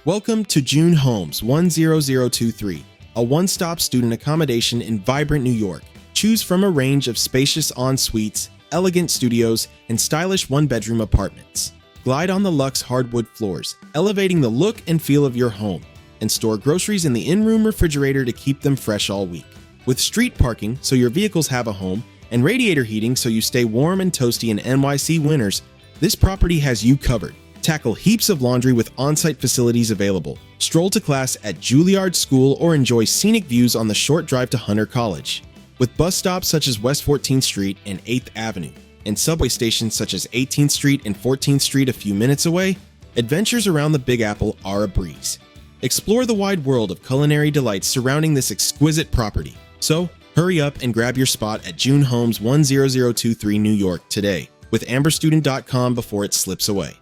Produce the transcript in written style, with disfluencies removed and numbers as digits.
Welcome to June Homes 10023, a one-stop student accommodation in vibrant New York. Choose from a range of spacious ensuites, elegant studios, and stylish one-bedroom apartments. Glide on the luxe hardwood floors, elevating the look and feel of your home, and store groceries in the in-room refrigerator to keep them fresh all week. With street parking so your vehicles have a home, and radiator heating so you stay warm and toasty in NYC winters, this property has you covered. Tackle heaps of laundry with on-site facilities available. Stroll to class at Juilliard School or enjoy scenic views on the short drive to Hunter College. With bus stops such as West 14th Street and 8th Avenue, and subway stations such as 18th Street and 14th Street a few minutes away, adventures around the Big Apple are a breeze. Explore the wide world of culinary delights surrounding this exquisite property. So, hurry up and grab your spot at June Homes 10023 New York today with amberstudent.com before it slips away.